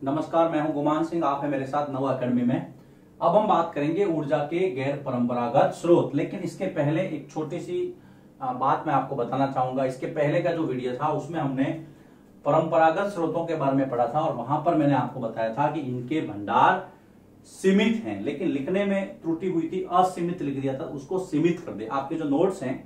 नमस्कार, मैं हूं गुमान सिंह। आप है मेरे साथ नव एकेडमी में। अब हम बात करेंगे ऊर्जा के गैर परंपरागत स्रोत। लेकिन इसके पहले एक छोटी सी बात मैं आपको बताना चाहूंगा। इसके पहले का जो वीडियो था उसमें हमने परंपरागत स्रोतों के बारे में पढ़ा था और वहां पर मैंने आपको बताया था कि इनके भंडार सीमित हैं, लेकिन लिखने में त्रुटि हुई थी, असीमित लिख दिया था। उसको सीमित कर दे। आपके जो नोट्स हैं,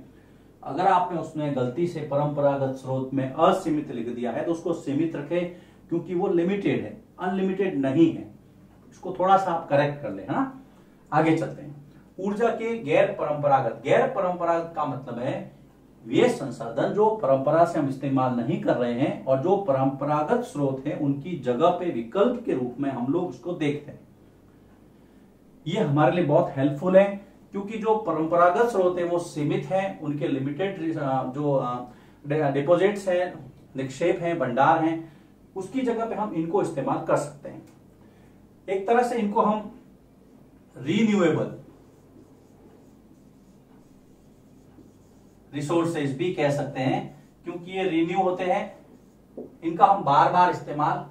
अगर आपने उसमें गलती से परंपरागत स्रोत में असीमित लिख दिया है तो उसको सीमित रखे, क्योंकि वो लिमिटेड है, अनलिमिटेड नहीं है। इसको थोड़ा सा आप करेक्ट कर ले, है ना। आगे चलते हैं। ऊर्जा के गैर परंपरागत का मतलब है वे संसाधन जो परंपरा से हम इस्तेमाल नहीं कर रहे हैं और जो परंपरागत स्रोत है उनकी जगह पे विकल्प के रूप में हम लोग उसको देखते हैं। ये हमारे लिए बहुत हेल्पफुल है, क्योंकि जो परंपरागत स्रोत है वो सीमित है, उनके लिमिटेड जो डिपॉजिट्स हैं, निक्षेप हैं, भंडार हैं, उसकी जगह पे हम इनको इस्तेमाल कर सकते हैं। एक तरह से इनको हम रीन्यूएबल रिसोर्सेज भी कह सकते हैं, क्योंकि ये रीन्यू होते हैं, इनका हम बार बार इस्तेमाल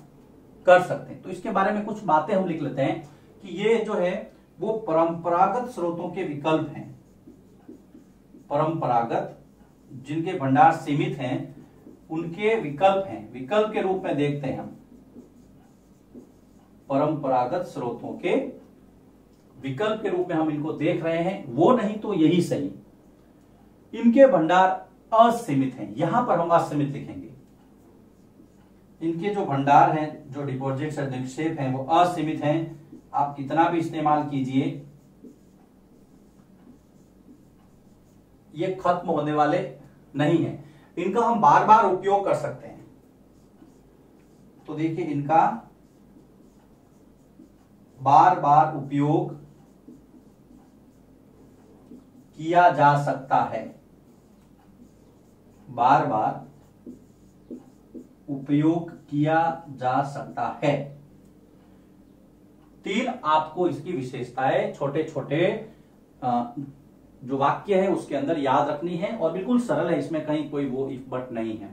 कर सकते हैं। तो इसके बारे में कुछ बातें हम लिख लेते हैं कि ये जो है वो परंपरागत स्रोतों के विकल्प हैं। परंपरागत जिनके भंडार सीमित हैं उनके विकल्प हैं। विकल्प के रूप में देखते हैं हम परंपरागत स्रोतों के विकल्प के रूप में हम इनको देख रहे हैं। वो नहीं तो यही सही। इनके भंडार असीमित हैं, यहां पर हम असीमित लिखेंगे। इनके जो भंडार हैं, जो डिपॉजिट्स और निक्षेप हैं, वो असीमित हैं। आप कितना भी इस्तेमाल कीजिए, ये खत्म होने वाले नहीं है। इनका हम बार बार उपयोग कर सकते हैं। तो देखिए, इनका बार बार उपयोग किया जा सकता है। बार बार उपयोग किया जा सकता है। 3 आपको इसकी विशेषताएं छोटे छोटे जो वाक्य है उसके अंदर याद रखनी है, और बिल्कुल सरल है, इसमें कहीं कोई वो इफ बट नहीं है।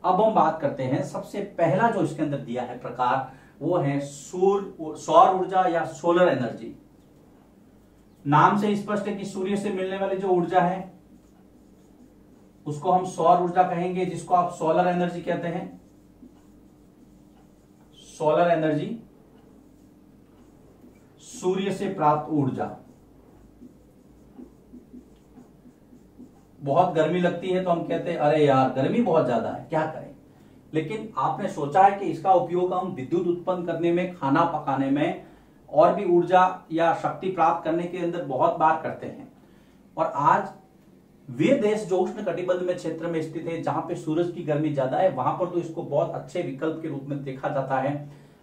अब हम बात करते हैं, सबसे पहला जो इसके अंदर दिया है प्रकार, वो है सौर ऊर्जा या सोलर एनर्जी। नाम से स्पष्ट है कि सूर्य से मिलने वाली जो ऊर्जा है उसको हम सौर ऊर्जा कहेंगे, जिसको आप सोलर एनर्जी कहते हैं। सोलर एनर्जी सूर्य से प्राप्त ऊर्जा। बहुत गर्मी लगती है तो हम कहते हैं अरे यार गर्मी बहुत ज्यादा है, क्या करें। लेकिन आपने सोचा है कि इसका उपयोग हम विद्युत उत्पन्न करने में, खाना पकाने में, और भी ऊर्जा या शक्ति प्राप्त करने के अंदर बहुत बार करते हैं। और आज वे देश जो उष्ण कटिबंध में क्षेत्र में स्थित है, जहां पे सूरज की गर्मी ज्यादा है, वहां पर तो इसको बहुत अच्छे विकल्प के रूप में देखा जाता है।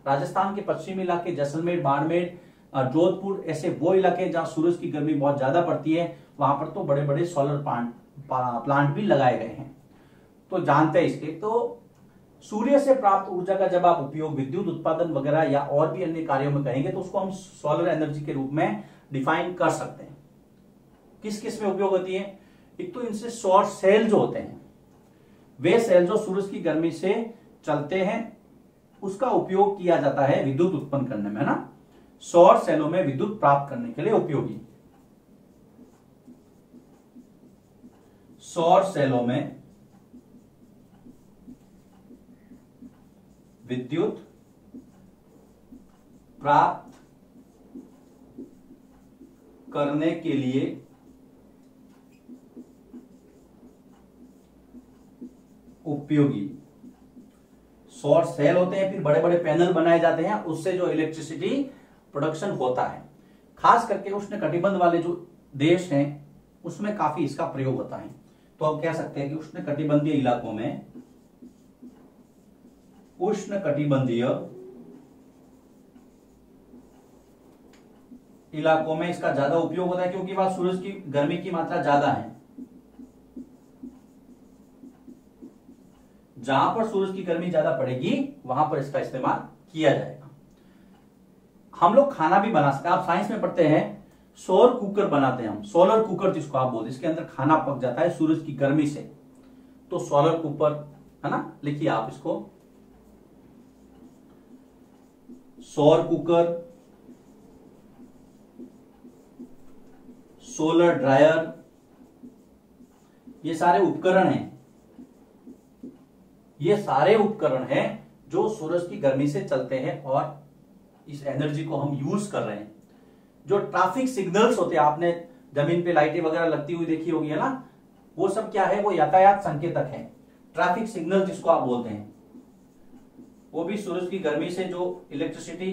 राजस्थान के पश्चिमी इलाके, जैसलमेर, बाड़मेर, जोधपुर, ऐसे वो इलाके जहां सूरज की गर्मी बहुत ज्यादा पड़ती है, वहां पर तो बड़े बड़े सोलर प्लांट भी लगाए गए हैं। तो जानते हैं इसके। तो सूर्य से प्राप्त ऊर्जा का जब आप उपयोग विद्युत उत्पादन वगैरह या और भी अन्य कार्यों में कहेंगे तो उसको हम सोलर एनर्जी के रूप में डिफाइन कर सकते हैं। किस किस में उपयोग होती है? एक तो इनसे सौर सेल जो होते हैं, वे सेल जो सूरज की गर्मी से चलते हैं, उसका उपयोग किया जाता है विद्युत उत्पन्न करने में, है ना। सौर सेलों में विद्युत प्राप्त करने के लिए उपयोगी। सौर सेलों में विद्युत प्राप्त करने के लिए उपयोगी सौर सेल होते हैं। फिर बड़े बड़े पैनल बनाए जाते हैं, उससे जो इलेक्ट्रिसिटी प्रोडक्शन होता है, खास करके उष्ण कटिबंध वाले जो देश हैं उसमें काफी इसका प्रयोग होता है। तो हम कह सकते हैं कि उष्ण कटिबंधीय इलाकों में, उष्ण कटिबंधीय इलाकों में इसका ज्यादा उपयोग होता है, क्योंकि वहां सूरज की गर्मी की मात्रा ज्यादा है। जहां पर सूरज की गर्मी ज्यादा पड़ेगी वहां पर इसका इस्तेमाल किया जाएगा। हम लोग खाना भी बना सकते हैं। आप साइंस में पढ़ते हैं, सौर कुकर बनाते हैं हम, सोलर कुकर जिसको आप बोलते हैं, इसके अंदर खाना पक जाता है सूरज की गर्मी से। तो सोलर कुकर, है ना, लिखिए आप इसको। सौर कुकर, सोलर ड्रायर, ये सारे उपकरण हैं। ये सारे उपकरण हैं जो सूरज की गर्मी से चलते हैं और इस एनर्जी को हम यूज कर रहे हैं। जो ट्रैफिक सिग्नल्स होते हैं, आपने जमीन पे लाइटें वगैरह लगती हुई देखी होगी, है ना, वो सब क्या है, वो यातायात संकेतक है। ट्रैफिक सिग्नल जिसको आप बोलते हैं, वो भी सूरज की गर्मी से जो इलेक्ट्रिसिटी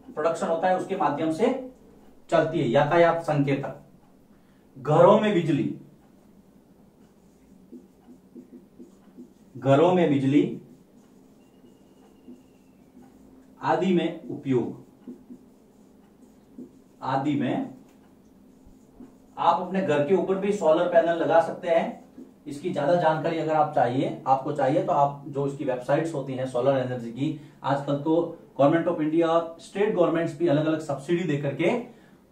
प्रोडक्शन होता है उसके माध्यम से चलती है, यातायात संकेतक। घरों में बिजली, घरों में बिजली आदि में उपयोग, आदि में आप अपने घर के ऊपर भी सोलर पैनल लगा सकते हैं। इसकी ज्यादा जानकारी अगर आपको चाहिए तो आप जो इसकी वेबसाइट्स होती हैं सोलर एनर्जी की, आजकल तो गवर्नमेंट ऑफ इंडिया और स्टेट गवर्नमेंट्स भी अलग अलग सब्सिडी दे करके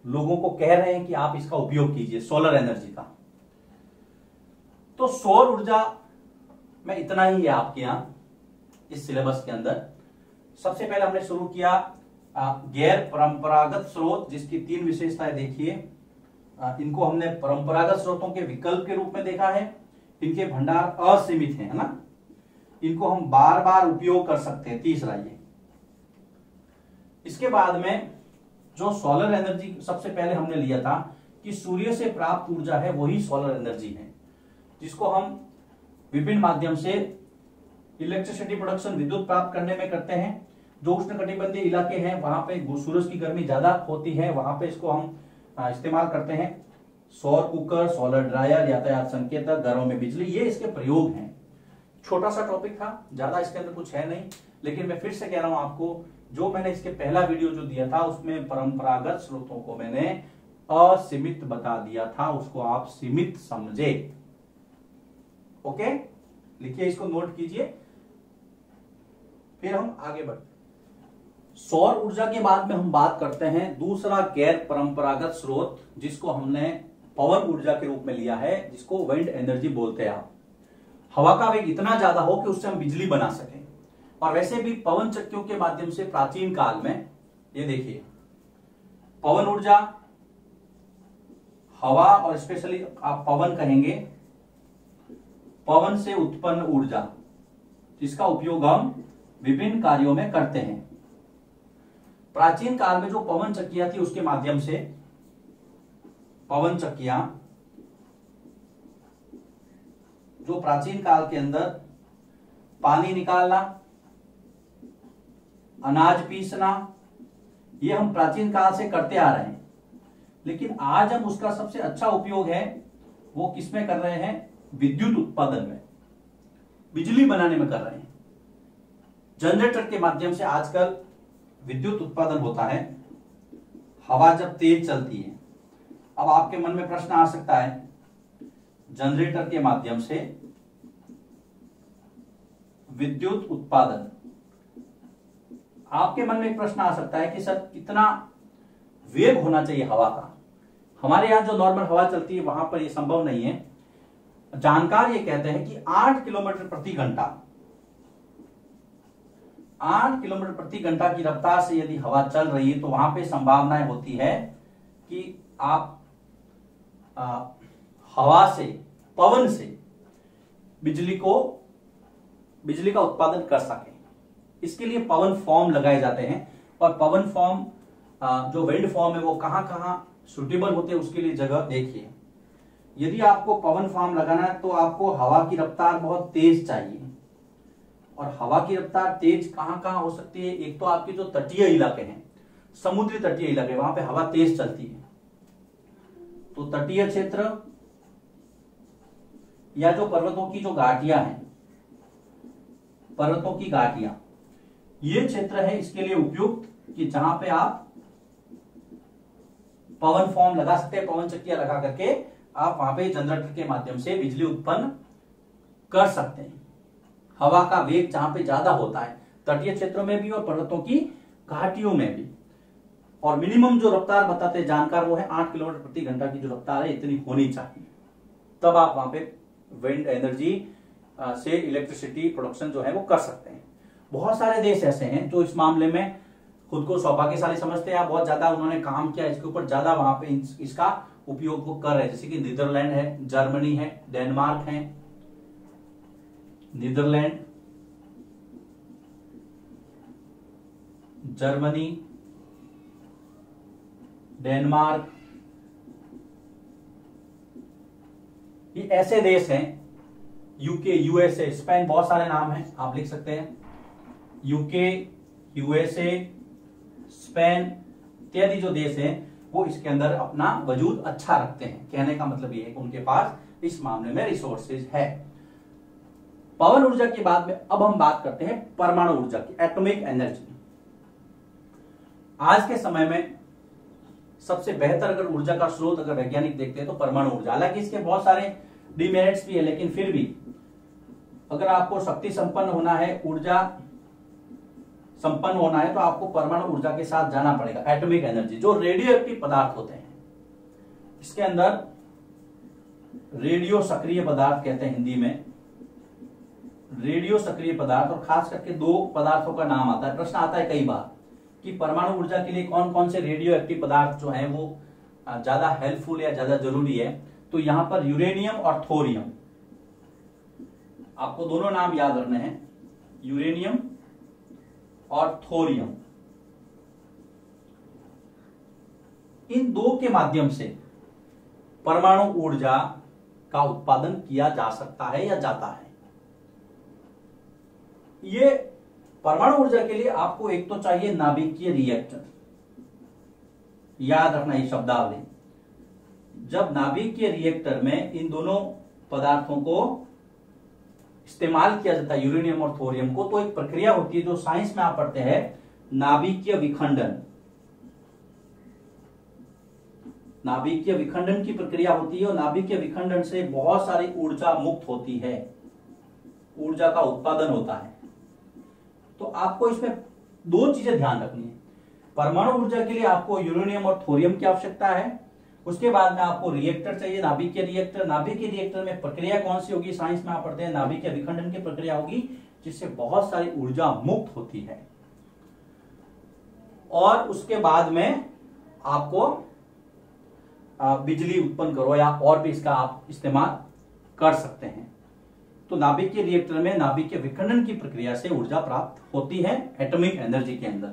लोगों को कह रहे हैं कि आप इसका उपयोग कीजिए, सोलर एनर्जी का। तो सौर ऊर्जा में इतना ही है आपके यहां इस सिलेबस के अंदर। सबसे पहले हमने शुरू किया गैर परंपरागत स्रोत, जिसकी 3 विशेषताएं देखिए। इनको हमने परंपरागत स्रोतों के विकल्प के रूप में देखा है। इनके भंडार असीमित है ना, इनको हम बार बार उपयोग कर सकते हैं, तीसरा ये। इसके बाद में जो सोलर एनर्जी सबसे पहले हमने लिया था कि सूर्य से प्राप्त ऊर्जा है वही सोलर एनर्जी है, जिसको हम विभिन्न माध्यम से इलेक्ट्रिसिटी प्रोडक्शन, विद्युत प्राप्त करने में करते हैं। जो उष्णकटिबंधीय इलाके हैं वहां पे सूरज की गर्मी ज्यादा होती है, वहां पे इसको हम इस्तेमाल करते हैं। सौर कुकर, सोलर ड्रायर, यातायात संकेतक, घरों में बिजली, ये इसके प्रयोग हैं। छोटा सा टॉपिक था, ज्यादा इसके अंदर कुछ है नहीं, लेकिन मैं फिर से कह रहा हूं आपको, जो मैंने इसके पहला वीडियो जो दिया था उसमें परंपरागत स्रोतों को मैंने असीमित बता दिया था, उसको आप सीमित समझे। ओके, लिखिए, इसको नोट कीजिए, फिर हम आगे बढ़ते हैं। सौर ऊर्जा के बाद में हम बात करते हैं दूसरा गैर परंपरागत स्रोत, जिसको हमने पवन ऊर्जा के रूप में लिया है, जिसको विंड एनर्जी बोलते हैं आप। हवा का वेग इतना ज्यादा हो कि उससे हम बिजली बना सकें। और वैसे भी पवन चक्कियों के माध्यम से प्राचीन काल में, ये देखिए, पवन ऊर्जा, हवा और स्पेशली आप पवन कहेंगे, पवन से उत्पन्न ऊर्जा, जिसका उपयोग हम विभिन्न कार्यों में करते हैं। प्राचीन काल में जो पवन चक्कियां थी उसके माध्यम से, पवन चक्कियां जो प्राचीन काल के अंदर पानी निकालना, अनाज पीसना, ये हम प्राचीन काल से करते आ रहे हैं। लेकिन आज हम उसका सबसे अच्छा उपयोग है वो किसमें कर रहे हैं, विद्युत उत्पादन में, बिजली बनाने में कर रहे हैं। जनरेटर के माध्यम से आजकल विद्युत उत्पादन होता है, हवा जब तेज चलती है। अब आपके मन में प्रश्न आ सकता है, जनरेटर के माध्यम से विद्युत उत्पादन, आपके मन में एक प्रश्न आ सकता है कि सर कितना वेग होना चाहिए हवा का। हमारे यहां जो नॉर्मल हवा चलती है वहां पर यह संभव नहीं है। जानकार ये कहते हैं कि 8 किलोमीटर प्रति घंटा, 8 किलोमीटर प्रति घंटा की रफ्तार से यदि हवा चल रही है तो वहां पे संभावनाएं होती है कि आप हवा से, पवन से बिजली का उत्पादन कर सकें। इसके लिए पवन फॉर्म लगाए जाते हैं, और पवन फॉर्म जो विंड फॉर्म है वो कहां कहां सुटेबल होते हैं उसके लिए जगह देखिए। यदि आपको पवन फॉर्म लगाना है तो आपको हवा की रफ्तार बहुत तेज चाहिए, और हवा की रफ्तार तेज कहां कहां हो सकती है, एक तो आपके जो तटीय इलाके हैं, समुद्री तटीय इलाके, वहां पे हवा तेज चलती है। तो तटीय क्षेत्र या जो पर्वतों की जो घाटियां हैं, पर्वतों की घाटियां, ये क्षेत्र है इसके लिए उपयुक्त, कि जहां पे आप पवन फॉर्म लगा सकते हैं, पवन चक्कियां लगा करके आप वहां पे जनरेटर के माध्यम से बिजली उत्पन्न कर सकते हैं। हवा का वेग जहां पे ज्यादा होता है, तटीय क्षेत्रों में भी और पर्वतों की घाटियों में भी। और मिनिमम जो रफ्तार बताते हैं जानकार वो है 8 किलोमीटर प्रति घंटा की जो रफ्तार है इतनी होनी चाहिए, तब आप वहां पे विंड एनर्जी से इलेक्ट्रिसिटी प्रोडक्शन जो है वो कर सकते हैं। बहुत सारे देश ऐसे हैं जो इस मामले में खुद को सौभाग्यशाली समझते हैं या बहुत ज्यादा उन्होंने काम किया इसके ऊपर, ज्यादा वहां पे इसका उपयोग वो कर रहे हैं। जैसे कि नीदरलैंड है, जर्मनी है, डेनमार्क है, नीदरलैंड, जर्मनी, डेनमार्क, ये ऐसे देश हैं। यूके, यूएसए, स्पेन, बहुत सारे नाम हैं, आप लिख सकते हैं। यूके, यूएसए, स्पेन इत्यादि जो देश हैं वो इसके अंदर अपना वजूद अच्छा रखते हैं। कहने का मतलब ये है कि उनके पास इस मामले में रिसोर्सेज है। पवन ऊर्जा के बाद में अब हम बात करते हैं परमाणु ऊर्जा की, एटॉमिक एनर्जी। आज के समय में सबसे बेहतर अगर ऊर्जा का स्रोत अगर वैज्ञानिक देखते हैं तो परमाणु ऊर्जा। हालांकि इसके बहुत सारे डिमेरिट्स भी है, लेकिन फिर भी अगर आपको शक्ति संपन्न होना है, ऊर्जा संपन्न होना है, तो आपको परमाणु ऊर्जा के साथ जाना पड़ेगा। एटॉमिक एनर्जी, जो रेडियो एक्टिव पदार्थ होते हैं, इसके अंदर रेडियो सक्रिय पदार्थ कहते हैं हिंदी में, रेडियो सक्रिय पदार्थ। और खास करके दो पदार्थों का नाम आता है, प्रश्न आता है कई बार कि परमाणु ऊर्जा के लिए कौन कौन से रेडियो एक्टिव पदार्थ जो हैं वो ज्यादा हेल्पफुल या ज्यादा जरूरी है। तो यहां पर यूरेनियम और थोरियम, आपको दोनों नाम याद रखने हैं, यूरेनियम और थोरियम। इन दो के माध्यम से परमाणु ऊर्जा का उत्पादन किया जा सकता है या जाता है। ये परमाणु ऊर्जा के लिए आपको एक तो चाहिए नाभिकीय रिएक्टर, याद रखना ये शब्दावली। जब नाभिकीय रिएक्टर में इन दोनों पदार्थों को इस्तेमाल किया जाता है, यूरेनियम और थोरियम को, तो एक प्रक्रिया होती है जो साइंस में आप पढ़ते हैं, नाभिकीय विखंडन। नाभिकीय विखंडन की प्रक्रिया होती है और नाभिकीय विखंडन से बहुत सारी ऊर्जा मुक्त होती है, ऊर्जा का उत्पादन होता है। तो आपको इसमें दो चीजें ध्यान रखनी है। परमाणु ऊर्जा के लिए आपको यूरेनियम और थोरियम की आवश्यकता है। उसके बाद में आपको रिएक्टर चाहिए, नाभिकीय रिएक्टर। नाभिकीय रिएक्टर में प्रक्रिया कौन सी होगी, साइंस में आप पढ़ते हैं, नाभिकीय विखंडन की प्रक्रिया होगी, जिससे बहुत सारी ऊर्जा मुक्त होती है। और उसके बाद में आपको बिजली उत्पन्न करो या और भी इसका आप इस्तेमाल कर सकते हैं। तो नाभिकीय रिएक्टर में नाभिकीय विखंडन की प्रक्रिया से ऊर्जा प्राप्त होती है एटॉमिक एनर्जी के अंदर।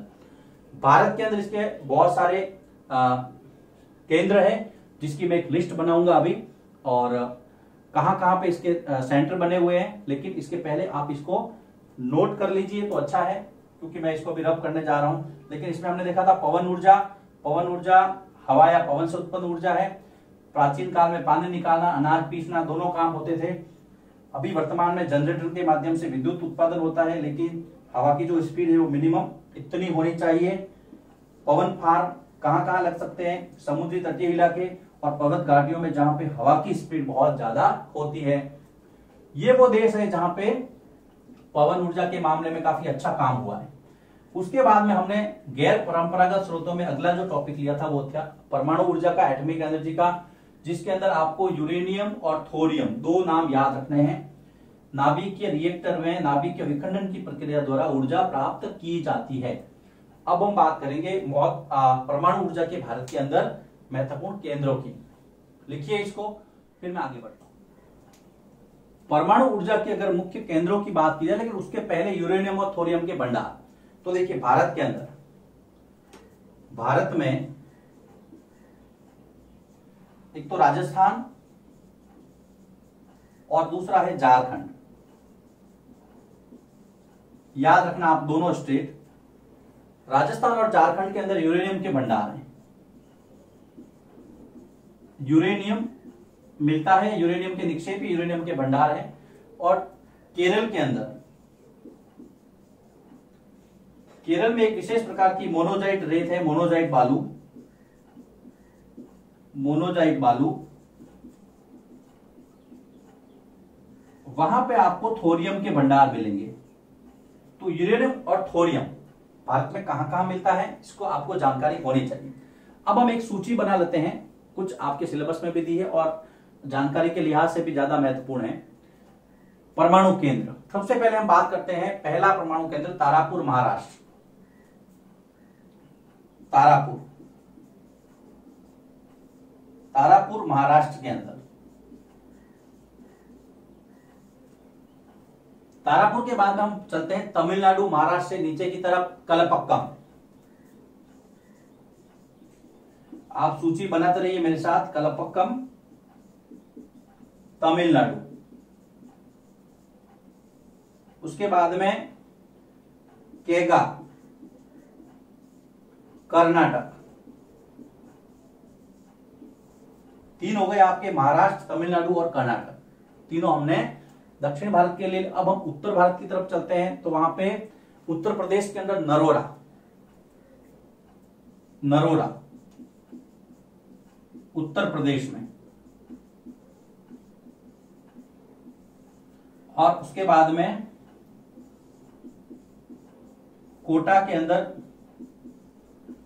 भारत के अंदर इसके बहुत सारे केंद्र है, जिसकी मैं एक लिस्ट बनाऊंगा अभी, और कहां कहां पे इसके सेंटर बने हुए हैं। लेकिन इसके पहले आप इसको नोट कर लीजिए तो अच्छा है, क्योंकि मैं इसको भी रब करने जा रहा हूं। लेकिन इसमें हमने देखा था पवन ऊर्जा, पवन ऊर्जा हवा या पवन से उत्पन्न ऊर्जा है। प्राचीन काल में पानी निकालना, अनाज पीसना, दोनों काम होते थे। अभी वर्तमान में जनरेटर के माध्यम से विद्युत उत्पादन होता है, लेकिन हवा की जो स्पीड है वो मिनिमम इतनी होनी चाहिए। पवन फार्म कहां कहां लग सकते हैं, समुद्री तटीय इलाके और पर्वत घाटियों में, जहां पे हवा की स्पीड बहुत ज्यादा होती है। ये वो देश है जहां पे पवन ऊर्जा के मामले में काफी अच्छा काम हुआ है। उसके बाद में हमने गैर परंपरागत स्रोतों में अगला जो टॉपिक लिया था वो था परमाणु ऊर्जा का, एटॉमिक एनर्जी का, जिसके अंदर आपको यूरेनियम और थोरियम दो नाम याद रखने हैं। नाभिकीय रिएक्टर में नाभिकीय विखंडन की प्रक्रिया द्वारा ऊर्जा प्राप्त की जाती है। अब हम बात करेंगे परमाणु ऊर्जा के भारत के अंदर महत्वपूर्ण केंद्रों की। लिखिए इसको, फिर मैं आगे बढ़ता हूं। परमाणु ऊर्जा के अगर मुख्य केंद्रों की बात की जाए, लेकिन उसके पहले यूरेनियम और थोरियम के भंडार। तो देखिए भारत के अंदर, भारत में एक तो राजस्थान और दूसरा है झारखंड। याद रखना आप दोनों स्टेट, राजस्थान और झारखंड के अंदर यूरेनियम के भंडार हैं। यूरेनियम मिलता है, यूरेनियम के निक्षेप ही यूरेनियम के भंडार हैं। और केरल के अंदर, केरल में एक विशेष प्रकार की मोनोजाइट रेत है, मोनोजाइट बालू, मोनोजाइट बालू, वहां पे आपको थोरियम के भंडार मिलेंगे। तो यूरेनियम और थोरियम भारत में कहां कहां मिलता है, इसको आपको जानकारी होनी चाहिए। अब हम एक सूची बना लेते हैं, कुछ आपके सिलेबस में भी दी है और जानकारी के लिहाज से भी ज्यादा महत्वपूर्ण है। परमाणु केंद्र, सबसे पहले हम बात करते हैं पहला परमाणु केंद्र तारापुर, महाराष्ट्र। तारापुर, तारापुर महाराष्ट्र के अंदर। तारापुर के बाद में हम चलते हैं तमिलनाडु, महाराष्ट्र से नीचे की तरफ कलपक्कम। आप सूची बनाते रहिए मेरे साथ। कलपक्कम तमिलनाडु। उसके बाद में केगा कर्नाटक। 3 हो गए आपके, महाराष्ट्र, तमिलनाडु और कर्नाटक। तीनों हमने दक्षिण भारत के लिए। अब हम उत्तर भारत की तरफ चलते हैं, तो वहां पे उत्तर प्रदेश के अंदर नरोरा, नरोरा उत्तर प्रदेश में। और उसके बाद में कोटा के अंदर,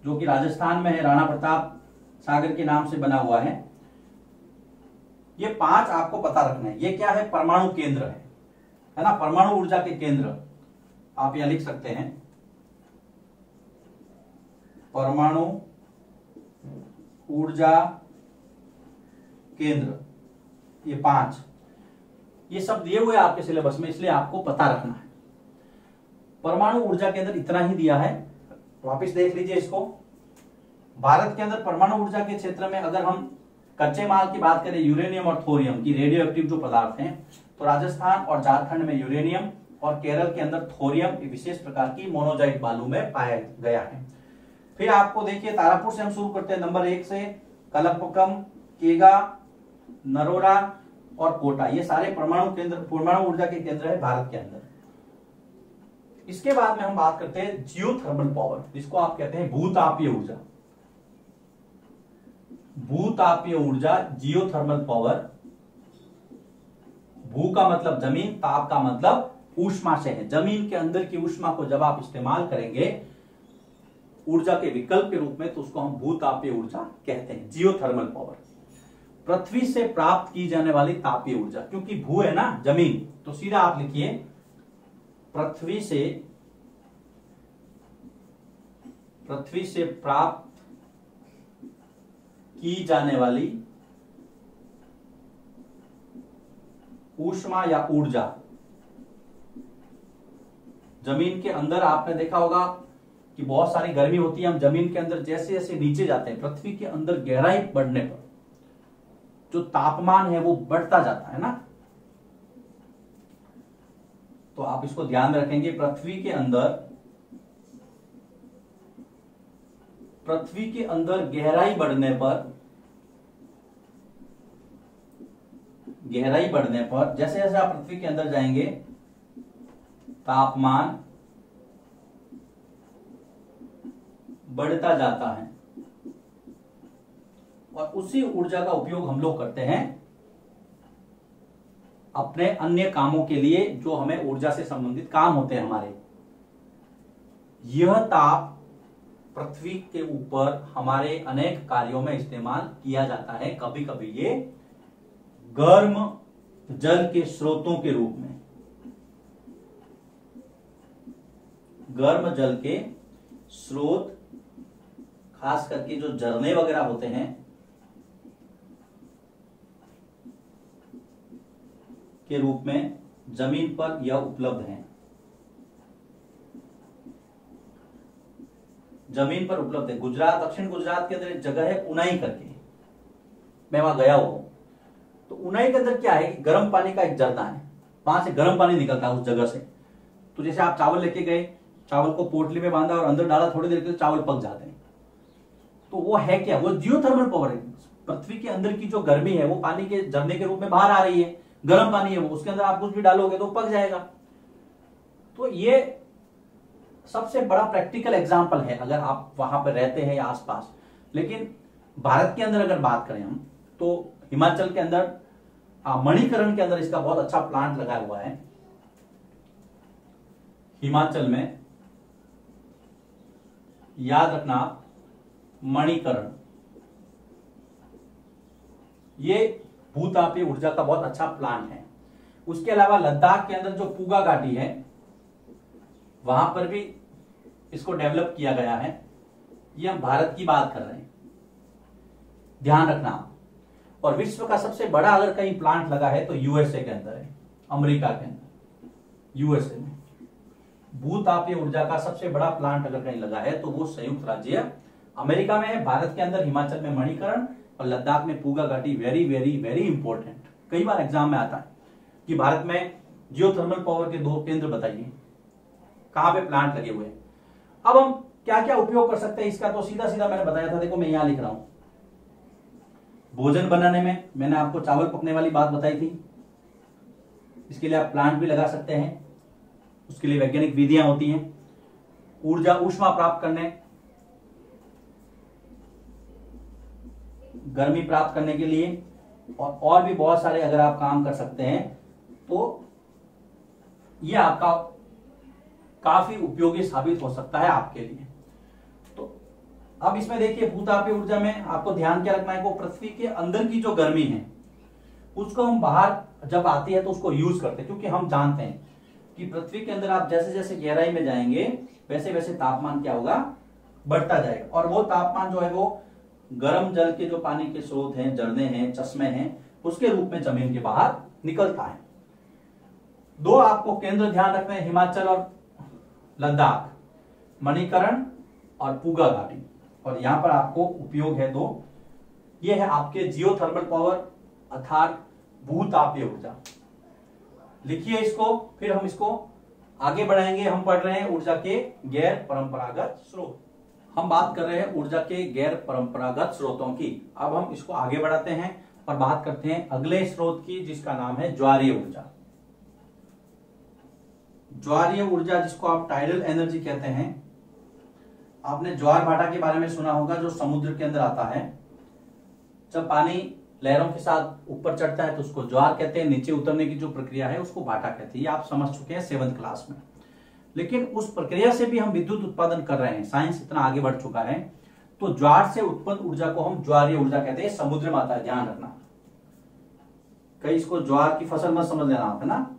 जो कि राजस्थान में है, राणा प्रताप सागर के नाम से बना हुआ है। ये 5 आपको पता रखना है। ये क्या है? परमाणु केंद्र है ना, परमाणु ऊर्जा के केंद्र। आप यहां लिख सकते हैं परमाणु ऊर्जा केंद्र। ये 5, ये सब दिए हुए आपके सिलेबस में, इसलिए आपको पता रखना है। परमाणु ऊर्जा केंद्र इतना ही दिया है, वापस देख लीजिए इसको। भारत के अंदर परमाणु ऊर्जा के क्षेत्र में अगर हम कच्चे माल की बात करें, यूरेनियम और थोरियम की रेडियो एक्टिव जो पदार्थ हैं, तो राजस्थान और झारखंड में यूरेनियम और केरल के अंदर थोरियम विशेष प्रकार की मोनोजाइट बालू में पाया गया है। फिर आपको देखिए, तारापुर से हम शुरू करते हैं नंबर 1 से। कलपक्कम, केगा, नरोरा और कोटा, ये सारे परमाणु केंद्र, परमाणु ऊर्जा के केंद्र है भारत के अंदर। इसके बाद में हम बात करते हैं जियोथर्मल पावर, जिसको आप कहते हैं भूतापीय ऊर्जा। भूतापीय ऊर्जा, जियोथर्मल पावर। भू का मतलब जमीन, ताप का मतलब ऊष्मा से है। जमीन के अंदर की ऊष्मा को जब आप इस्तेमाल करेंगे ऊर्जा के विकल्प के रूप में, तो उसको हम भूतापीय ऊर्जा कहते हैं, जियोथर्मल पावर। पृथ्वी से प्राप्त की जाने वाली तापीय ऊर्जा, क्योंकि भू है ना जमीन, तो सीधा आप लिखिए पृथ्वी से प्राप्त की जाने वाली ऊष्मा या ऊर्जा। जमीन के अंदर आपने देखा होगा कि बहुत सारी गर्मी होती है। हम जमीन के अंदर जैसे जैसे नीचे जाते हैं, पृथ्वी के अंदर गहराई बढ़ने पर जो तापमान है वो बढ़ता जाता है ना। तो आप इसको ध्यान रखेंगे, पृथ्वी के अंदर गहराई बढ़ने पर जैसे जैसे आप पृथ्वी के अंदर जाएंगे, तापमान बढ़ता जाता है। और उसी ऊर्जा का उपयोग हम लोग करते हैं अपने अन्य कामों के लिए, जो हमें ऊर्जा से संबंधित काम होते हैं हमारे। यह ताप पृथ्वी के ऊपर हमारे अनेक कार्यों में इस्तेमाल किया जाता है। कभी कभी ये गर्म जल के स्रोतों के रूप में, गर्म जल के स्रोत, खास करके जो झरने वगैरह होते हैं, के रूप में जमीन पर यह उपलब्ध है। जमीन पर उपलब्ध है। गुजरात, दक्षिण गुजरात के अंदर एक जगह है उनाई करके, मैं वहां गया हूं। तो उनाई के अंदर क्या है कि गर्म पानी का एक झरना है, वहां से गर्म पानी निकलता है उस जगह से। तो जैसे आप चावल लेके गए, चावल को पोटली में बांधा और अंदर डाला, थोड़ी देर के चावल पक जाते हैं। तो वो है क्या? वो जियोथर्मल पावर है। पृथ्वी के अंदर की जो गर्मी है वो पानी के झरने के रूप में बाहर आ रही है। गर्म पानी है वो, उसके अंदर आप कुछ भी डालोगे तो पक जाएगा। तो ये सबसे बड़ा प्रैक्टिकल एग्जांपल है अगर आप वहां पर रहते हैं या आसपास। लेकिन भारत के अंदर अगर बात करें हम, तो हिमाचल के अंदर मणिकरण के अंदर इसका बहुत अच्छा प्लांट लगा हुआ है। हिमाचल में, याद रखना, मणिकरण, ये भूतापीय ऊर्जा का बहुत अच्छा प्लांट है। उसके अलावा लद्दाख के अंदर जो पूगा घाटी है, वहां पर भी इसको डेवलप किया गया है। ये हम भारत की बात कर रहे हैं, ध्यान रखना। और विश्व का सबसे बड़ा अगर कहीं प्लांट लगा है तो यूएसए के अंदर है, अमेरिका के अंदर, यूएसए में भूतापीय ऊर्जा का सबसे बड़ा प्लांट अगर कहीं लगा है तो वो संयुक्त राज्य अमेरिका में है। भारत के अंदर हिमाचल में मणिकरण और लद्दाख में पूगा घाटी। वेरी वेरी वेरी इंपॉर्टेंट, कई बार एग्जाम में आता है कि भारत में जियोथर्मल पावर के 2 केंद्र बताइए, कहां पे प्लांट लगे हुए हैं। अब हम क्या क्या उपयोग कर सकते हैं इसका, तो सीधा सीधा मैंने बताया था, देखो मैं यहां लिख रहा हूं। भोजन बनाने में मैंने आपको चावल पकने वाली बात बताई थी, इसके लिए आप प्लांट भी लगा सकते हैं, उसके लिए वैज्ञानिक विधियां होती हैं। ऊर्जा ऊष्मा प्राप्त करने, गर्मी प्राप्त करने के लिए, और भी बहुत सारे अगर आप काम कर सकते हैं तो यह आपका काफी उपयोगी साबित हो सकता है आपके लिए। तो अब इसमें देखिए भूतापीय ऊर्जा में आपको ध्यान क्या रखना है, वो पृथ्वी के अंदर की जो गर्मी है उसको हम बाहर जब आती है तो उसको यूज करते हैं, क्योंकि हम जानते हैं कि पृथ्वी के अंदर आप जैसे जैसे गहराई में जाएंगे वैसे वैसे तापमान क्या होगा, बढ़ता जाएगा। और वो तापमान जो है वो गर्म जल के जो पानी के स्रोत हैं, झरने हैं, चश्मे हैं, उसके रूप में जमीन के बाहर निकलता है। 2 आपको केंद्र ध्यान रखना है, हिमाचल और लद्दाख, मणिकरण और पूगा घाटी। और यहां पर आपको उपयोग है 2, ये है आपके जियोथर्मल पावर अर्थात भूतापीय ऊर्जा। लिखिए इसको, फिर हम इसको आगे बढ़ाएंगे। हम पढ़ रहे हैं ऊर्जा के गैर परंपरागत स्रोत, हम बात कर रहे हैं ऊर्जा के गैर परंपरागत स्रोतों की। अब हम इसको आगे बढ़ाते हैं और बात करते हैं अगले स्रोत की, जिसका नाम है ज्वारीय ऊर्जा। ज्वारीय ऊर्जा जिसको आप टाइडल एनर्जी कहते हैं। आपने ज्वार भाटा के बारे में सुना होगा, जो समुद्र के अंदर आता है। जब पानी लहरों के साथ ऊपर चढ़ता है तो उसको ज्वार कहते हैं, नीचे उतरने की जो प्रक्रिया है उसको भाटा कहते हैं। ये आप समझ चुके हैं 7th क्लास में। लेकिन उस प्रक्रिया से भी हम विद्युत उत्पादन कर रहे हैं, साइंस इतना आगे बढ़ चुका है। तो ज्वार से उत्पन्न ऊर्जा को हम ज्वारीय ऊर्जा कहते हैं। समुद्र में आता है, ध्यान रखना, कहीं इसको ज्वार की फसल मत समझ लेना आप, है ना।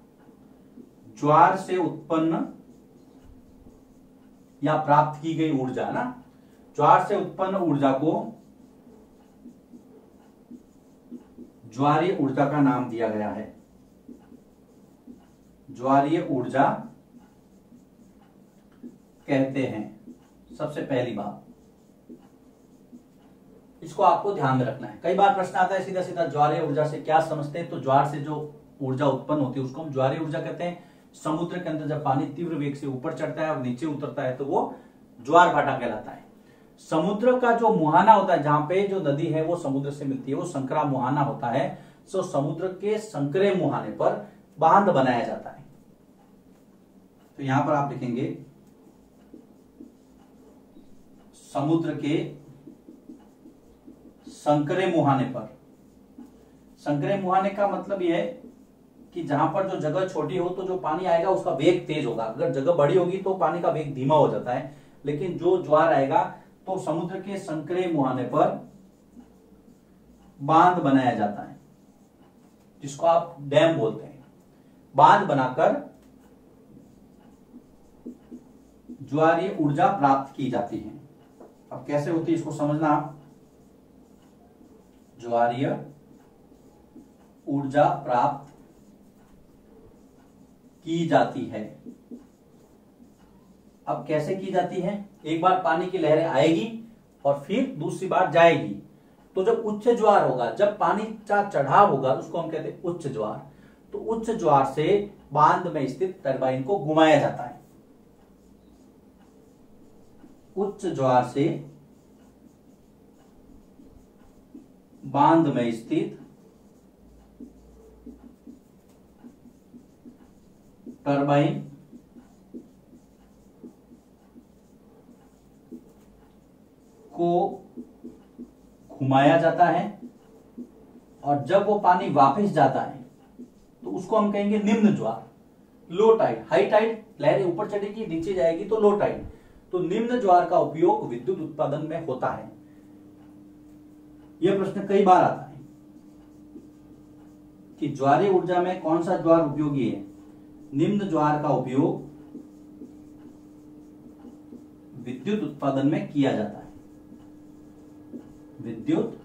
ज्वार से उत्पन्न या प्राप्त की गई ऊर्जा, ना, ज्वार से उत्पन्न ऊर्जा को ज्वारीय ऊर्जा का नाम दिया गया है। ज्वारीय ऊर्जा कहते हैं। सबसे पहली बात इसको आपको ध्यान में रखना है। कई बार प्रश्न आता है सीधा सीधा, ज्वारीय ऊर्जा से क्या समझते हैं। तो ज्वार से जो ऊर्जा उत्पन्न होती है उसको हम ज्वारीय ऊर्जा कहते हैं। समुद्र के अंदर जब पानी तीव्र वेग से ऊपर चढ़ता है और नीचे उतरता है तो वो ज्वार भाटा कहलाता है। समुद्र का जो मुहाना होता है, जहां पे जो नदी है वो समुद्र से मिलती है, वो संकरा मुहाना होता है। सो समुद्र के संकरे मुहाने पर बांध बनाया जाता है। तो यहां पर आप लिखेंगे समुद्र के संकरे मुहाने पर। संकरे मुहाने का मतलब यह है कि जहां पर जो जगह छोटी हो तो जो पानी आएगा उसका वेग तेज होगा, अगर जगह बड़ी होगी तो पानी का वेग धीमा हो जाता है। लेकिन जो ज्वार आएगा तो समुद्र के संकरे मुहाने पर बांध बनाया जाता है, जिसको आप डैम बोलते हैं। बांध बनाकर ज्वारीय ऊर्जा प्राप्त की जाती है। अब कैसे होती है इसको समझना आप। ज्वारीय ऊर्जा प्राप्त की जाती है। अब कैसे की जाती है, एक बार पानी की लहरें आएगी और फिर दूसरी बार जाएगी। तो जब उच्च ज्वार होगा, जब पानी का चढ़ाव होगा, उसको हम कहते हैं उच्च ज्वार। तो उच्च ज्वार से बांध में स्थित टरबाइन को घुमाया जाता है। उच्च ज्वार से बांध में स्थित टरबाइन को घुमाया जाता है। और जब वो पानी वापस जाता है तो उसको हम कहेंगे निम्न ज्वार, लो टाइड। हाई टाइड लहरें ऊपर चढ़ेगी, नीचे जाएगी तो लो टाइड। तो निम्न ज्वार का उपयोग विद्युत उत्पादन में होता है। यह प्रश्न कई बार आता है कि ज्वारीय ऊर्जा में कौन सा ज्वार उपयोगी है। निम्न ज्वार का उपयोग विद्युत उत्पादन में किया जाता है। विद्युत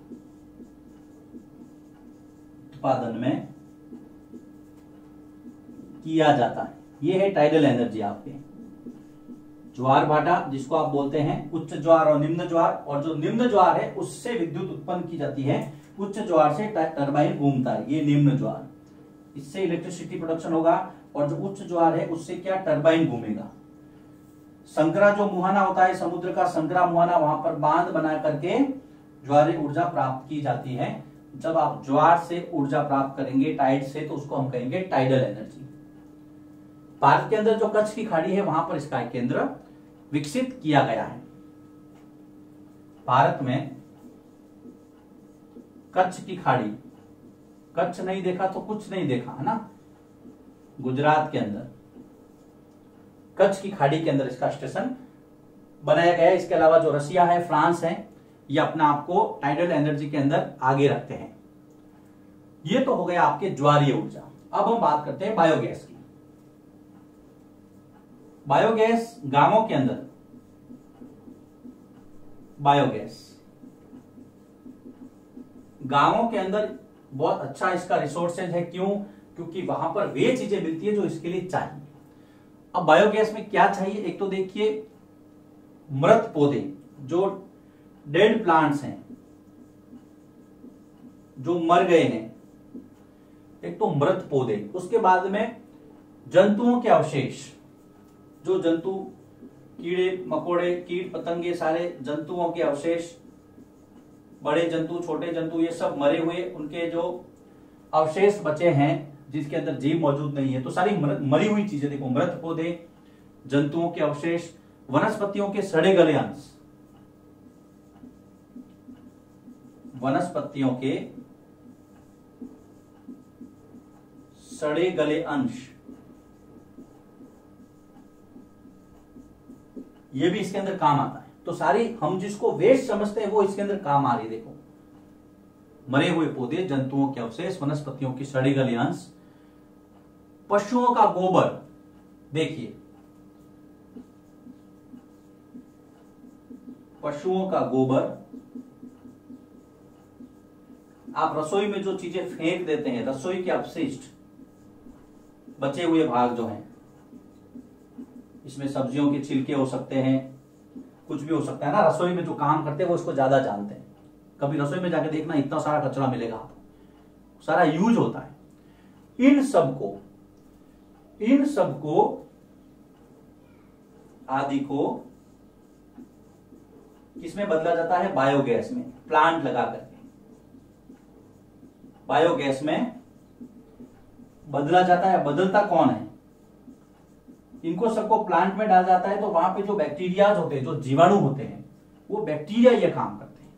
उत्पादन में किया जाता है। ये है टाइडल एनर्जी आपके। ज्वार भाटा जिसको आप बोलते हैं उच्च ज्वार और निम्न ज्वार, और जो निम्न ज्वार है उससे विद्युत उत्पन्न की जाती है, उच्च ज्वार से टरबाइन घूमता है, ये निम्न ज्वार, इससे इलेक्ट्रिसिटी प्रोडक्शन होगा, और जो उच्च ज्वार है उससे क्या टरबाइन घूमेगा। संकरा जो मुहाना होता है समुद्र का, संकरा मुहाना, वहां पर बांध बना करके ज्वारीय ऊर्जा प्राप्त की जाती है। जब आप ज्वार से ऊर्जा प्राप्त करेंगे टाइड से, तो उसको हम कहेंगे टाइडल एनर्जी। भारत के अंदर जो कच्छ की खाड़ी है वहां पर इसका केंद्र विकसित किया गया है। भारत में कच्छ की खाड़ी, कच्छ नहीं देखा तो कुछ नहीं देखा, है ना। गुजरात के अंदर कच्छ की खाड़ी के अंदर इसका स्टेशन बनाया गया है। इसके अलावा जो रसिया है, फ्रांस है, ये अपना आपको टाइडल एनर्जी के अंदर आगे रखते हैं। ये तो हो गया आपके ज्वारीय ऊर्जा। अब हम बात करते हैं बायोगैस की। बायोगैस गांवों के अंदर, बायोगैस गांवों के अंदर बहुत अच्छा इसका रिसोर्सेज है। क्यों? क्योंकि वहां पर वे चीजें मिलती है जो इसके लिए चाहिए। अब बायोगैस में क्या चाहिए? एक तो देखिए मृत पौधे, जो डेड प्लांट्स हैं, जो मर गए हैं, एक तो मृत पौधे, उसके बाद में जंतुओं के अवशेष, जो जंतु कीड़े मकोड़े कीट पतंगे, सारे जंतुओं के अवशेष, बड़े जंतु छोटे जंतु, ये सब मरे हुए, उनके जो अवशेष बचे हैं जिसके अंदर जीव मौजूद नहीं है, तो सारी मरी हुई चीजें, देखो मृत पौधे, जंतुओं के अवशेष, वनस्पतियों के सड़े गले अंश, वनस्पतियों के सड़े गले अंश, ये भी इसके अंदर काम आता है। तो सारी हम जिसको वेस्ट समझते हैं वो इसके अंदर काम आ रही है। देखो मरे हुए पौधे, जंतुओं के अवशेष, वनस्पतियों की सड़ी गली अंश, पशुओं का गोबर। देखिए पशुओं का गोबर, आप रसोई में जो चीजें फेंक देते हैं, रसोई के अपशिष्ट, बचे हुए भाग जो हैं, इसमें सब्जियों के छिलके हो सकते हैं, कुछ भी हो सकता है ना। रसोई में जो काम करते हैं वो इसको ज्यादा जानते हैं। कभी रसोई में जाके देखना, इतना सारा कचरा मिलेगा आपको, सारा यूज होता है। इन सबको आदि को किसमें बदला जाता है? बायोगैस में, प्लांट लगा करके बायोगैस में बदला जाता है। बदलता कौन है? इनको सबको प्लांट में डाला जाता है, तो वहां पे जो बैक्टीरियाज होते हैं, जो जीवाणु होते हैं, वो बैक्टीरिया ये काम करते हैं।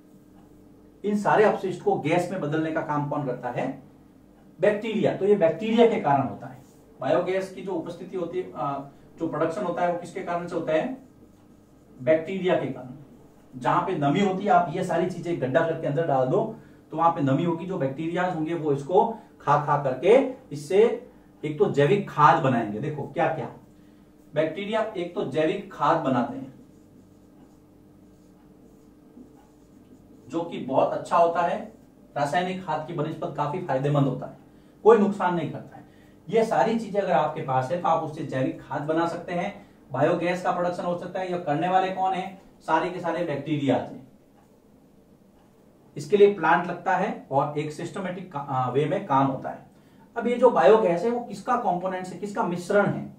इन सारे अपशिष्ट को गैस में बदलने का काम कौन करता है? बैक्टीरिया। तो ये बैक्टीरिया के कारण होता है। बायोगैस की जो उपस्थिति होती है, जो प्रोडक्शन होता है, वो किसके कारण से होता है? बैक्टीरिया के कारण। जहां पे नमी होती है, आप ये सारी चीजें गड्ढा करके अंदर डाल दो, तो वहां पे नमी होगी, जो बैक्टीरिया होंगे वो इसको खा करके इससे एक तो जैविक खाद बनाएंगे। देखो क्या क्या बैक्टीरिया एक तो जैविक खाद बनाते हैं, जो कि बहुत अच्छा होता है, रासायनिक खाद की बनिस्पत काफी फायदेमंद होता है, कोई नुकसान नहीं करता है। ये सारी चीजें अगर आपके पास है तो आप उससे जैविक खाद बना सकते हैं, बायोगैस का प्रोडक्शन हो सकता है। ये करने वाले कौन है? सारे के सारे बैक्टीरिया हैं। इसके लिए प्लांट लगता है और एक सिस्टमेटिक वे में काम होता है। अब ये जो बायोगैस है वो किसका कंपोनेंट है, किसका मिश्रण है?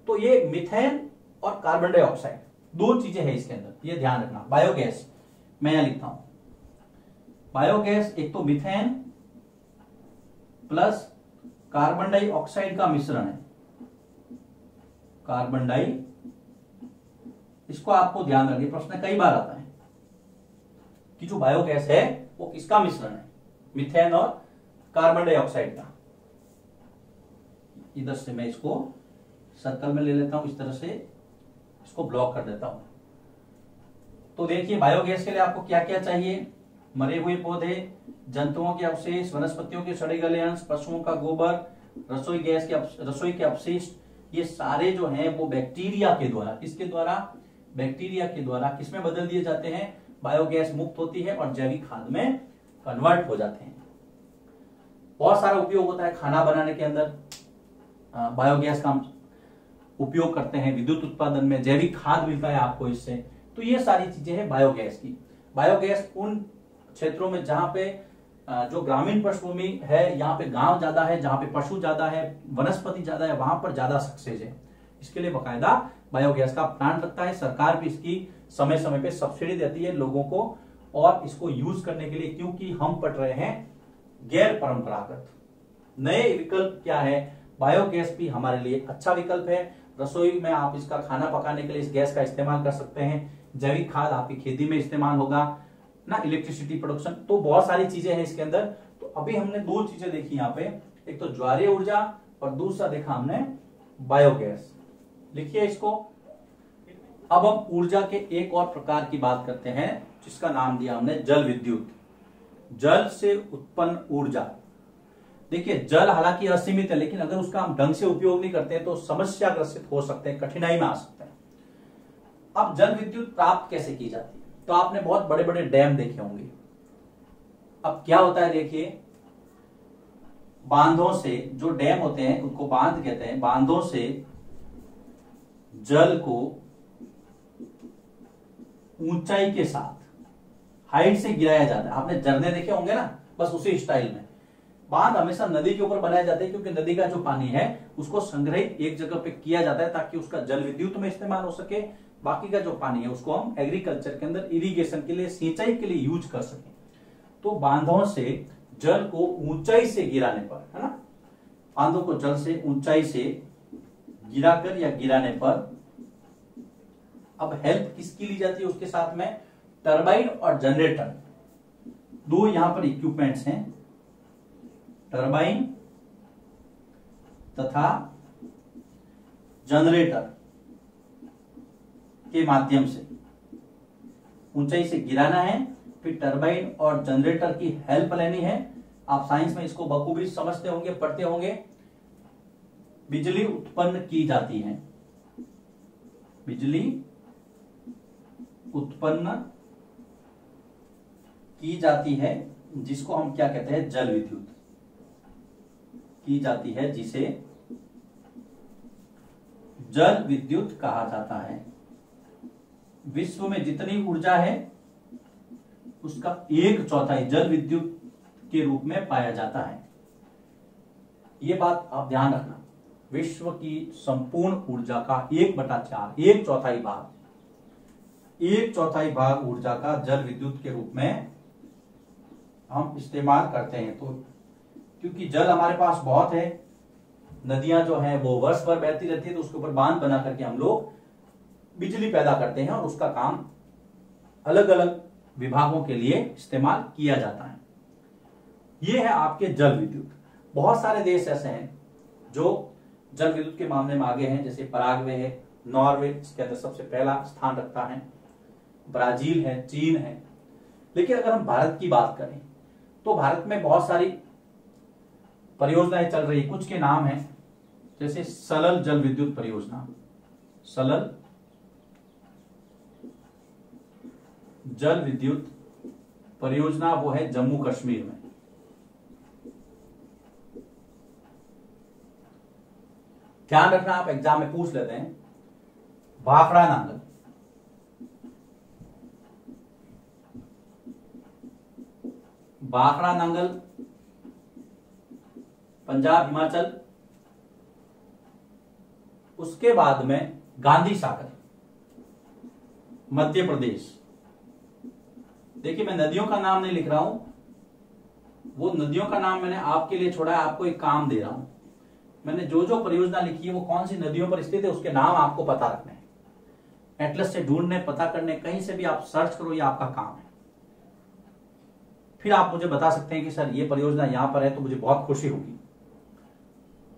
तो ये मीथेन और कार्बन डाइऑक्साइड, दो चीजें हैं इसके अंदर, ये ध्यान रखना। बायोगैस मैं यहां लिखता हूं, बायोगैस एक तो मीथेन प्लस कार्बन डाइऑक्साइड का मिश्रण है। कार्बन डाई, इसको आपको ध्यान रखिए, प्रश्न कई बार आता है कि जो बायोगैस है वो किसका मिश्रण है? मीथेन और कार्बन डाइऑक्साइड का। इधर से मैं इसको सर्कल में ले लेता हूं, इस तरह से इसको ब्लॉक कर देता हूं। तो देखिए बायोगैस के लिए आपको क्या क्या चाहिए? मरे हुए पौधे, जंतुओं के अवशेष, वनस्पतियों के सड़े गले अंश, पशुओं का गोबर, रसोई के अपशिष्ट, ये सारे जो हैं वो बैक्टीरिया के द्वारा, किसके द्वारा? बैक्टीरिया के द्वारा किसमें बदल दिए जाते हैं? बायोगैस मुक्त होती है और जैविक खाद में कन्वर्ट हो जाते हैं। बहुत सारा उपयोग होता है खाना बनाने के अंदर, बायोगैस का हम उपयोग करते हैं विद्युत उत्पादन में, जैविक खाद मिलता है आपको इससे। तो ये सारी चीजें हैं बायोगैस की। बायोगैस उन क्षेत्रों में जहां पे जो ग्रामीण पृष्ठभूमि है, यहाँ पे गांव ज्यादा है, जहां पे पशु ज्यादा है, वनस्पति ज्यादा है, वहां पर ज्यादा सक्सेस है। इसके लिए बकायदा बायोगैस का प्लांट लगता है। सरकार भी इसकी समय समय पे सब्सिडी देती है लोगों को और इसको यूज करने के लिए, क्योंकि हम पढ़ रहे हैं गैर परंपरागत नए विकल्प क्या है। बायोगैस भी हमारे लिए अच्छा विकल्प है। रसोई में आप इसका खाना पकाने के लिए इस गैस का इस्तेमाल कर सकते हैं। जैविक खाद आपकी खेती में इस्तेमाल होगा ना, इलेक्ट्रिसिटी प्रोडक्शन, तो बहुत सारी चीजें हैं इसके अंदर। तो अभी हमने दो चीजें देखी यहाँ पे, एक तो ज्वारीय ऊर्जा और दूसरा देखा हमने बायोगैस। लिखिए इसको। अब हम ऊर्जा के एक और प्रकार की बात करते हैं जिसका नाम दिया हमने जल विद्युत। जल से उत्पन्न ऊर्जा। देखिए जल हालांकि असीमित है, लेकिन अगर उसका हम ढंग से उपयोग नहीं करते हैं तो समस्या ग्रसित हो सकते हैं, कठिनाई में आ सकते हैं। अब जल विद्युत प्राप्त कैसे की जाती है? तो आपने बहुत बड़े बड़े डैम देखे होंगे। अब क्या होता है देखिए, बांधों से, जो डैम होते हैं उनको बांध कहते हैं, बांधों से जल को ऊंचाई के साथ, हाइट से गिराया जाता है। आपने झरने देखे होंगे ना, बस उसी स्टाइल में। बांध हमेशा नदी के ऊपर बनाए जाते हैं, क्योंकि नदी का जो पानी है उसको संग्रहित एक जगह पे किया जाता है ताकि उसका जल विद्युत में इस्तेमाल हो सके। बाकी का जो पानी है उसको हम एग्रीकल्चर के अंदर इरिगेशन के लिए, सिंचाई के लिए यूज कर सकें। तो बांधों से जल को ऊंचाई से गिराने पर, है ना, बांधों को जल से ऊंचाई से गिराकर या गिराने पर अब हेल्प किसकी ली जाती है उसके साथ में? टरबाइन और जनरेटर, दो यहां पर इक्विपमेंट्स हैं, टरबाइन तथा जनरेटर के माध्यम से ऊंचाई से गिराना है, फिर टरबाइन और जनरेटर की हेल्प लेनी है। आप साइंस में इसको बखूबी समझते होंगे, पढ़ते होंगे। बिजली उत्पन्न की जाती है, बिजली उत्पन्न की जाती है, जिसको हम क्या कहते हैं? जल विद्युत की जाती है, जिसे जल विद्युत कहा जाता है। विश्व में जितनी ऊर्जा है उसका 1/4 जल विद्युत के रूप में पाया जाता है। यह बात आप ध्यान रखना, विश्व की संपूर्ण ऊर्जा का 1/4, 1/4 भाग, 1/4 भाग ऊर्जा का जल विद्युत के रूप में हम इस्तेमाल करते हैं। तो क्योंकि जल हमारे पास बहुत है, नदियां जो हैं वो वर्ष भर बहती रहती है, तो उसके ऊपर बांध बना करके हम लोग बिजली पैदा करते हैं और उसका काम अलग अलग विभागों के लिए इस्तेमाल किया जाता है। यह है आपके जल विद्युत। बहुत सारे देश ऐसे हैं जो जल विद्युत के मामले में आगे हैं, जैसे पराग्वे है, नॉर्वे इसके अंदर सबसे पहला स्थान रखता है, ब्राजील है, चीन है। लेकिन अगर हम भारत की बात करें तो भारत में बहुत सारी परियोजनाएं चल रही, कुछ के नाम हैं जैसे सलल जल विद्युत परियोजना, सलल जल विद्युत परियोजना, वो है जम्मू कश्मीर में। ध्यान रखना, आप एग्जाम में पूछ लेते हैं। भाखड़ा नांगल, भाखड़ा नांगल पंजाब, हिमाचल। उसके बाद में गांधी सागर, मध्य प्रदेश। देखिए मैं नदियों का नाम नहीं लिख रहा हूं, वो नदियों का नाम मैंने आपके लिए छोड़ा है, आपको एक काम दे रहा हूं। मैंने जो जो परियोजना लिखी है वो कौन सी नदियों पर स्थित है उसके नाम आपको पता रखने हैं। एटलस से ढूंढने, पता करने, कहीं से भी आप सर्च करो, ये आपका काम है। फिर आप मुझे बता सकते हैं कि सर ये परियोजना यहां पर है, तो मुझे बहुत खुशी होगी।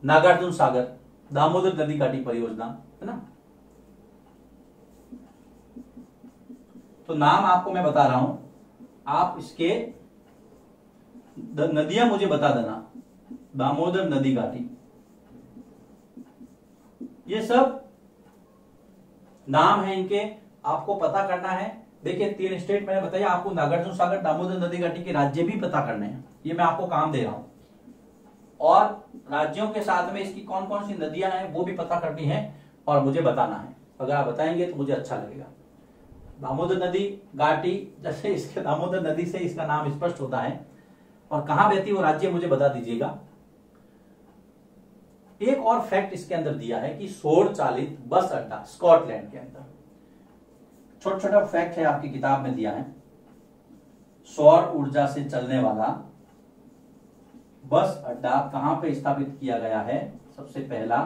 नागार्जुन सागर, दामोदर नदी घाटी परियोजना, है ना। तो नाम आपको मैं बता रहा हूं, आप इसके नदियां मुझे बता देना। दामोदर नदी घाटी, ये सब नाम है इनके, आपको पता करना है। देखिए 3 स्टेट मैंने बताया आपको, नागार्जुन सागर, दामोदर नदी घाटी के राज्य भी पता करने हैं, ये मैं आपको काम दे रहा हूं। और राज्यों के साथ में इसकी कौन कौन सी नदियां हैं वो भी पता करनी है और मुझे बताना है। अगर आप बताएंगे तो मुझे अच्छा लगेगा। दामोदर नदी घाटी, जैसे इसके दामोदर नदी से इसका नाम स्पष्ट होता है, और कहां बहती वो राज्य मुझे बता दीजिएगा। एक और फैक्ट इसके अंदर दिया है कि सौर चालित बस अड्डा स्कॉटलैंड के अंदर, छोटा छोटा फैक्ट है आपकी किताब में दिया है। सौर ऊर्जा से चलने वाला बस अड्डा कहां पे स्थापित किया गया है? सबसे पहला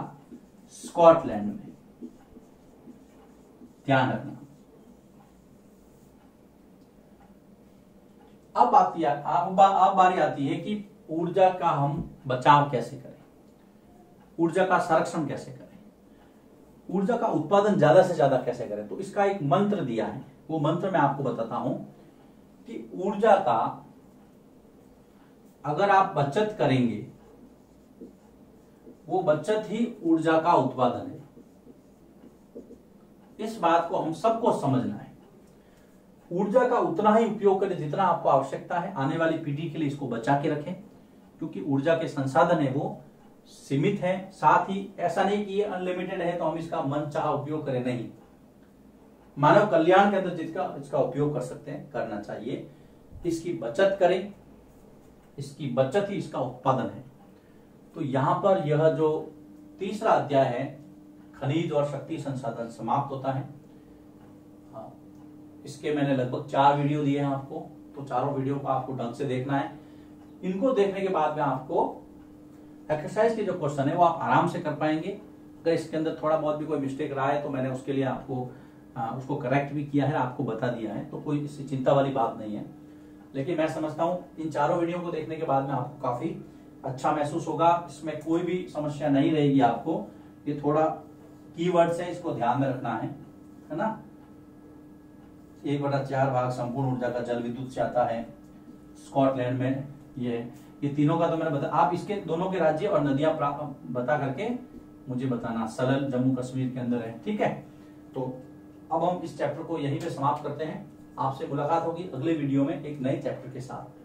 स्कॉटलैंड में, ध्यान रखना। अब बारी आती है कि ऊर्जा का हम बचाव कैसे करें, ऊर्जा का संरक्षण कैसे करें, ऊर्जा का उत्पादन ज्यादा से ज्यादा कैसे करें। तो इसका एक मंत्र दिया है, वो मंत्र मैं आपको बताता हूं कि ऊर्जा का अगर आप बचत करेंगे, वो बचत ही ऊर्जा का उत्पादन है। इस बात को हम सबको समझना है। ऊर्जा का उतना ही उपयोग करें जितना आपको आवश्यकता है, आने वाली पीढ़ी के लिए इसको बचा के रखें, क्योंकि ऊर्जा के संसाधन है वो सीमित है। साथ ही ऐसा नहीं कि ये अनलिमिटेड है तो हम इसका मनचाहा उपयोग करें, नहीं। मानव कल्याण के अंदर जिसका इसका उपयोग कर सकते हैं, करना चाहिए। इसकी बचत करें, इसकी बचत ही इसका उत्पादन है। तो यहां पर यह जो तीसरा अध्याय है, खनिज और शक्ति संसाधन, समाप्त होता है। इसके मैंने लगभग 4 वीडियो दिए हैं आपको, तो चारों वीडियो को आपको ढंग से देखना है। इनको देखने के बाद में आपको एक्सरसाइज के जो क्वेश्चन है वो आप आराम से कर पाएंगे। अगर इसके अंदर थोड़ा बहुत भी कोई मिस्टेक रहा है तो मैंने उसके लिए आपको उसको करेक्ट भी किया है, आपको बता दिया है, तो कोई इससे चिंता वाली बात नहीं है। लेकिन मैं समझता हूं इन चारों वीडियो को देखने के बाद में आपको काफी अच्छा महसूस होगा, इसमें कोई भी समस्या नहीं रहेगी आपको। ये थोड़ा कीवर्ड्स है, इसको ध्यान में रखना है ना। 1/4 भाग संपूर्ण ऊर्जा का जल विद्युत से आता है स्कॉटलैंड में। ये तीनों का तो मैंने बता, आप इसके दोनों के राज्य और नदियां बता करके मुझे बताना। सलल जम्मू कश्मीर के अंदर है, ठीक है। तो अब हम इस चैप्टर को यहीं पे समाप्त करते हैं। आपसे मुलाकात होगी अगले वीडियो में एक नए चैप्टर के साथ।